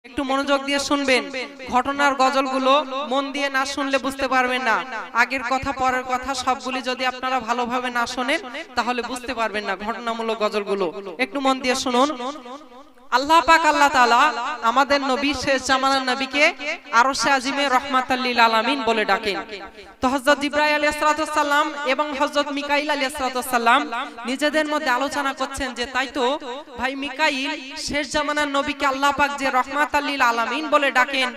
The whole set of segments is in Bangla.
একটু মনোযোগ দিয়ে শুনবেন। ঘটনার গজলগুলো মন দিয়ে না শুনলে বুঝতে পারবেন না। আগের কথা পরের কথা সবগুলি যদি আপনারা ভালোভাবে না শোনেন তাহলে বুঝতে পারবেন না ঘটনামূলক গজলগুলো। একটু মন দিয়ে শুনুন। আল্লাহ পাক আল্লাহ তাআলা আমাদের নবী শেষ জামানার নবীকে আরশে আজিমে রহমাতাল লিল আলামিন বলে ডাকেন। তো হযরত জিবরাইল আলাইহিস সালাতু সালাম এবং হযরত মিকাইল আলাইহিস সালাতু সালাম নিজেদের মধ্যে আলোচনা করছেন যে তাই তো ভাই মিকাইল শেষ জামানার নবীকে আল্লাহ পাক যে রহমাতাল লিল আলামিন বলে ডাকেন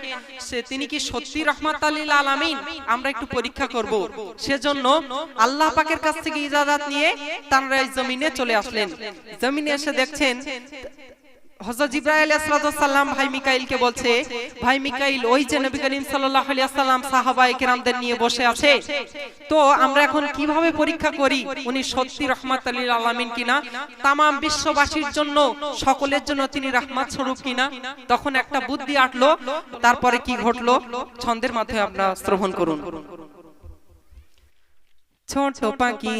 সে তিনি কি সত্যি রহমাতাল লিল আলামিন? আমরা একটু পরীক্ষা করব। সেজন্য আল্লাহ পাকের কাছ থেকে ইজাজত নিয়ে তারা এই জমিনে চলে আসলেন। জমিনে এসে দেখছেন হযরত জিবরাইল আলাইহিস সালাতু সালাম ভাই মিকাইলকে বলছে, ভাই মিকাইল ওই যে নবী করিম সাল্লাল্লাহু আলাইহি ওয়াসাল্লাম সাহাবায়ে কেরামদের নিয়ে বসে আছে, তো আমরা এখন কিভাবে পরীক্ষা করি উনি সত্যি রাহমাতুল লিল আলামিন কিনা, तमाम বিশ্ববাসীর জন্য সকলের জন্য তিনি রাহমাত স্বরূপ কিনা? তখন একটা বুদ্ধি আটলো। তারপরে কি ঘটলো ছন্দের মাধ্যমে আপনারা শ্রবণ করুন। ছোট পাখি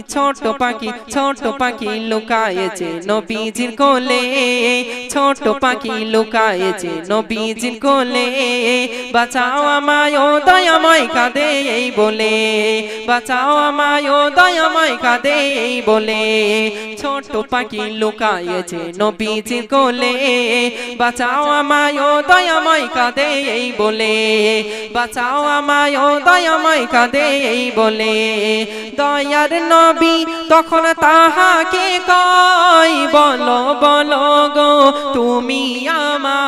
ছোট পাখি লুকায়েছে নবীজির কোলে, ছোট পাখি লুকায়েছে নবীজির কোলে, বাঁচাও আমায় ও দয়াময় কাঁদে এই বলে, বাঁচাও আমায় ও দয়াময় কাঁদে এই বলে, ছোট পাখি লুকায়েছে নবীজির কোলে, বাঁচাও আমায় ও দয়াময় কাঁদে এই বলে, বাঁচাও আমায় ও দয়াময় কাঁদে এই বলে। দয়ার নবী তখন তাহাকে কয়, বলো বলো গো তুমি আমায়,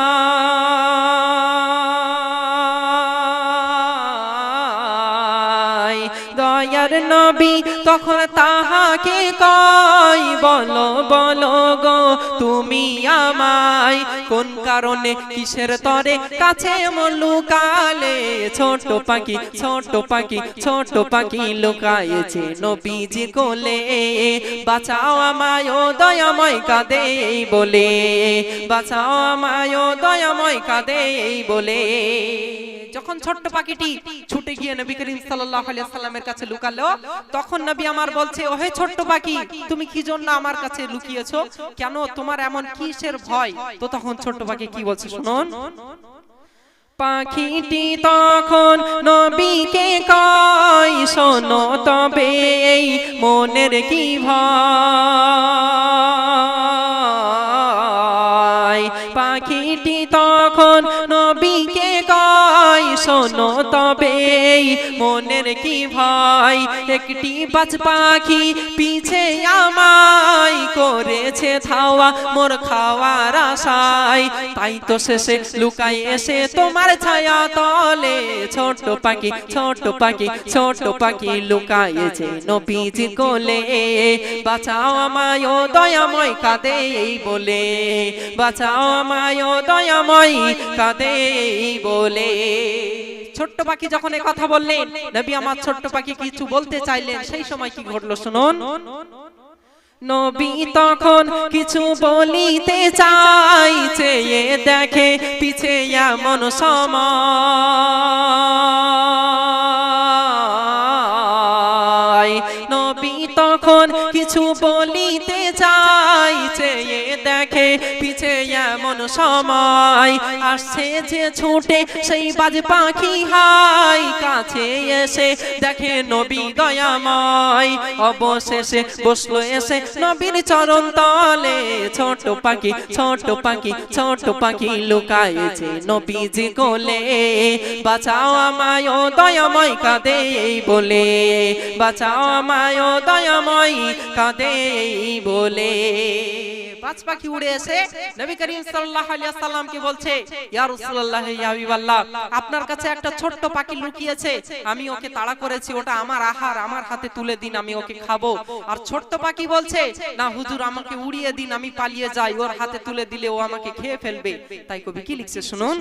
দয়ার নবী তখন তাহাকে কয়, বলো বলো গো তুমি আমায়, কোন কারণে কিসের তরে কাছে লুকালে, ছোট পাখি ছোট পাখি লুকায়েছে নবীজি কোলে, বাঁচাও আমায় ও দয়াময় কাঁদে এই বলে, বাঁচাও আমায় ও দয়াময় কাঁদে এই বলে। যখন ছোট্ট পাখিটি ছুটে গিয়ে নবী করিম সাল্লাল্লাহু আলাইহি ওয়াসাল্লামের কাছে লুকালো, তখন নবী আমার বলছে, ওহে ছোট্ট পাখি তুমি কি জন্য আমার কাছে লুকিয়েছো, কেন তোমার এমন কিসের ভয়? তো তখন ছোট্ট পাখি কি বলছে শুনুন। পাখিটি তখন নবীকে কয়, শোনো তবে এই মনের কি ভয়, পাখিটি তখন নবীকে কয়, শোনো তবে এই মনের কি ভয়, একটি বাজ পাখি পিছে আমায় করেছে ধাওয়া মোর খাওয়ার আশায়, তাই তো শেষে লুকাই এসে তোমার ছায়া তলে, ছোট পাখি লুকায়েছে নবীজি কোলে, বাঁচাও আমায় ও দয়াময় কাঁদে এই বলে, বাঁচাও আমায় ও দয়াময় কাঁদে এই বলে। ছোট্ট পাখি যখন এই কথা বললেন, নবী আমার ছোট্ট পাখি কিছু বলতে চাইলেন, সেই সময় কি ঘটলো শুনুন। নবী তখন কিছু বলিতে চাইছে, দেখে পিছে এমন সময়, নবী তখন কিছু বলিতে চাইছে, দেখে পিছে এমন সময়, আসছে যে ছুটে সেই বাজ পাখি হাই, কাছে এসে দেখে নবী দয়াময়, অবশেষে বসলো এসে নবীর চরণ তলে, ছোট পাখি লুকায়েছে নবীজি কোলে, বাঁচাও আমায় ও দয়াময় কাঁদে এই বলে, বাঁচাও আমায় ও দয়াময় কাঁদে এই বলে। বাজ পাখি উড়ে এসে নবী করিম সাল্লাল্লাহু আলাইহি ওয়াসাল্লামকে বলছে, ইয়া রাসূলুল্লাহ ইয়া হাবিবাল্লাহ আপনার কাছে একটা ছোট্ট পাখি লুকিয়েছে, আমি ওকে তাড়া করেছি, ওটা আমার আহার, আমার হাতে তুলে দিন আমি ওকে খাবো। আর ছোট্ট পাখি বলছে, না হুজুর আমাকে উড়িয়ে দিন, আমি পালিয়ে যাই, ওর হাতে তুলে দিলে ও আমাকে খেয়ে ফেলবে। তাই কবি কি লিখছে শুনুন।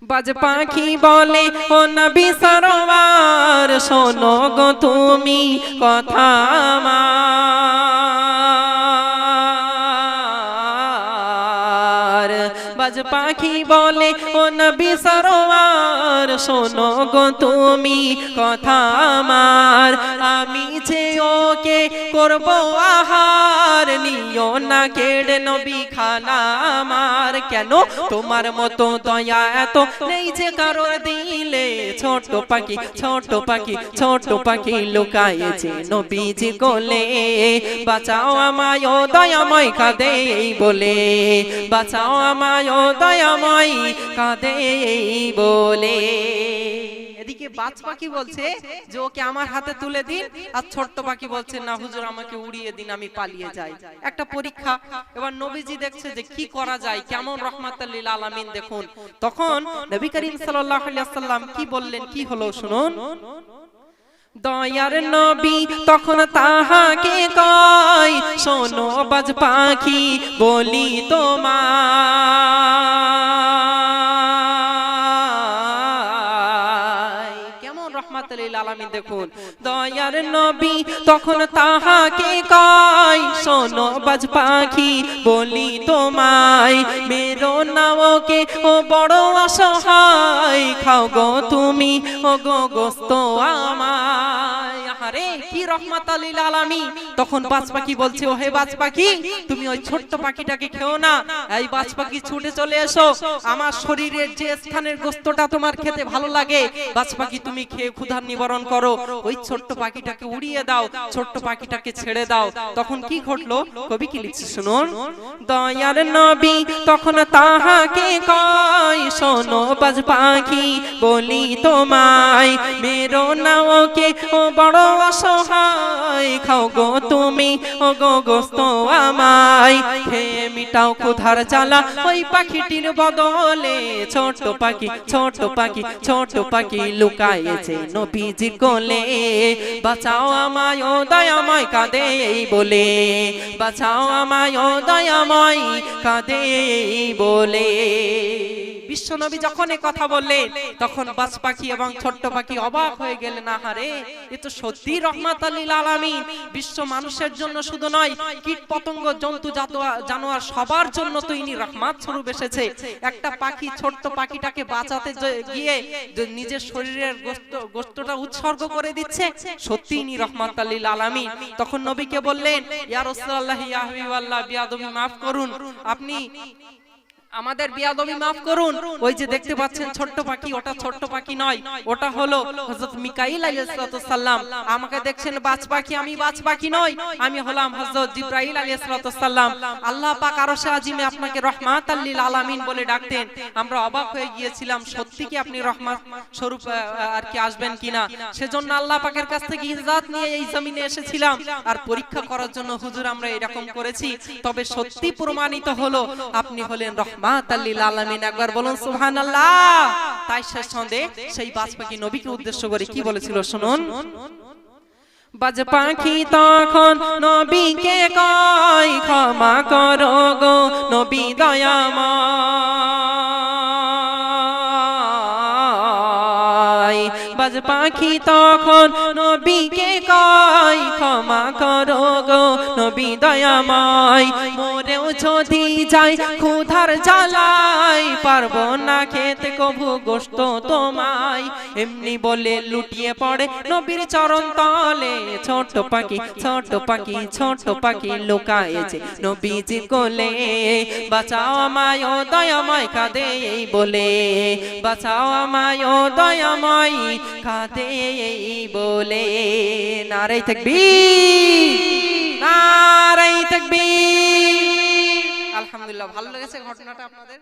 বাজ পাখি বলে, ও নবী সরওয়ার শোনো গো তুমি কথা আমার, বাজ পাখি পাখি বলে ও নবী সরওয়ার শোনো গো তুমি কথা আমার, আমি যে ওকে করব আহার, নিও না কেড়ে নবী খানা আমার। কেন? তোমার মতো দয়া এত নেই যে কারো দিলে। ছোট পাখি ছোট পাখি ছোট পাখি লুকায়েছে নবীজি কোলে, বাঁচাও আমায় ও দয়াময় কাঁদে এই বলে, বাঁচাও আমায় ও দয়াময় কাঁদে এই বলে। এদিকে বাজ পাখি বলছে যে ওকে আমার হাতে তুলে দিন, আর ছোট্ট পাখি বলছে না হুজুর আমাকে উড়িয়ে দিন, আমি পালিয়ে যাই। একটা পরীক্ষা। এবার নবীজি দেখছে যে কি করা যায়, কেমন রহমাতুল লিল আলামিন দেখুন। তখন নবী করিম সাল্লাল্লাহু আলাইহি ওয়াসাল্লাম কি বললেন, কি হলো শুনুন। দয়ার নবী তখন তাহাকে কয়, শোনো বাজ পাখি বলি তোমায়। কেমন রহমাতুল লিল আলামিন দেখুন। দয়ার নবী তখন তাহাকে কয়, শোনো বাজ পাখি বলি তোমায়, মেরো না ওকে ও বড় অসহায়, খাও গো তুমি ও গো গোস্ত আমায়। আরে কি রহমাতুল লিল আলামিন। তখন বাজ পাখি বলছে, ও হে বাজ পাখি, তুমি ওই ছোট্ট পাখিটাকে খেও না। এই বাজ পাখি ছুটে চলে এসো, আমার শরীরের যে স্থানের গোস্তটা তোমার খেতে ভালো লাগে, বাজ পাখি তুমি খেয়ে ক্ষুধা নিবারণ করো। ওই ছোট্ট পাখিটাকে উড়িয়ে দাও, ছোট্ট পাখিটাকে ছেড়ে দাও। তখন কি ঘটলো কবি কি লিখছে শুনুন। দয়ার নবী তখন তাহাকে কয়, শোনো বাজ পাখি বলি তোমায়, মেরো না ওকে ও বড় অসহায়, খাও গো তুমি ও গো গোস্ত আমায়, খেয়ে মিটাও ক্ষুধার জ্বালা ওই পাখিটির বদলে। ছোট পাখি ছোট পাখি ছোট পাখি লুকায়েছে নবীজি কোলে, বাঁচাও আমায় ও দয়াময় কাঁদে এই বলে, বাঁচাও আমায় ও দয়াময় কাঁদে এই বলে। বিশ্বনবী যখন এই কথা বললেন তখন বাজ পাখি এবং ছোট্ট পাখি অবাক হয়ে গেলেন। আহারে, এ তো সত্যি রহমাতুল লিল আলামিন। বিশ্ব মানুষের জন্য শুধু নয়, কীট পতঙ্গ জন্তু জানোয়ার সবার জন্য তো ইনি রহমত স্বরূপ এসেছে। একটা পাখি ছোট্ট পাখিটাকে বাঁচাতে গিয়ে নিজের শরীরের গোশতটা উৎসর্গ করে দিচ্ছে, সত্যি ইনি রহমাতুল লিল আলামিন। তখন নবীকে বললেন, ইয়া রাসূলুল্লাহ ইয়া হাবিবাল্লাহ, বিয়াদবি মাফ করুন, আপনি আমাদের বিয়াদবি মাফ করুন। ওই যে দেখতে পাচ্ছেন ছোট্ট পাখি, ওটা ছোট্ট পাখি নয়, ওটা হলো হযরত মিকাইল আলাইহিস সালাম। আমাকে দেখছেন বাজ পাখি, আমি বাজ পাখি নই, আমি হলাম হযরত জিবরাইল আলাইহিস সালাম। আল্লাহ পাক আরশে আজিমে আপনাকে রহমাতুল লিল আলামিন বলে ডাকতেন। আমরা অবাক হয়ে গিয়েছিলাম, সত্যি কি আপনি রহমত স্বরূপ আর কি আসবেন কিনা। সেজন্য আল্লাহ পাকের কাছ থেকে ইজাজত নিয়ে এই জমিনে এসেছিলাম, আর পরীক্ষা করার জন্য হুজুর আমরা এরকম করেছি। তবে সত্যি প্রমাণিত হলো আপনি হলেন রহমাতুল লিল আলামিন। একবার বলুন সুবহানাল্লাহ। তাই শেষ ছন্দে সেই বাজ পাখি নবীকে উদ্দেশ্য করে কি বলেছিল শুনুন। বাজ পাখি তখন নবীকে কয়, ক্ষমা করো গো নবী দয়াময়। বাজ পাখি তখন নবীকে কয়, ক্ষমা করো গো নবী দয়াময়, মরেও যদি যাই ক্ষুধার জ্বালায়, পারবো না খেতে কভু গোশত তোমায়। এমনি বলে লুটিয়ে পড়ে নবীর চরণ তলে, ছোট পাখি ছোট পাখি ছোট পাখি লুকায়েছে নবীজি কোলে, বাঁচাও আমায় ও দয়াময় কাঁদে এই বলে, বাঁচাও আমায় ও দয়াময় কাঁদে এই বলে। নারে তাকবীর, নারে তাকবীর। আলহামদুলিল্লাহ, ভালো লেগেছে ঘটনাটা আপনাদের?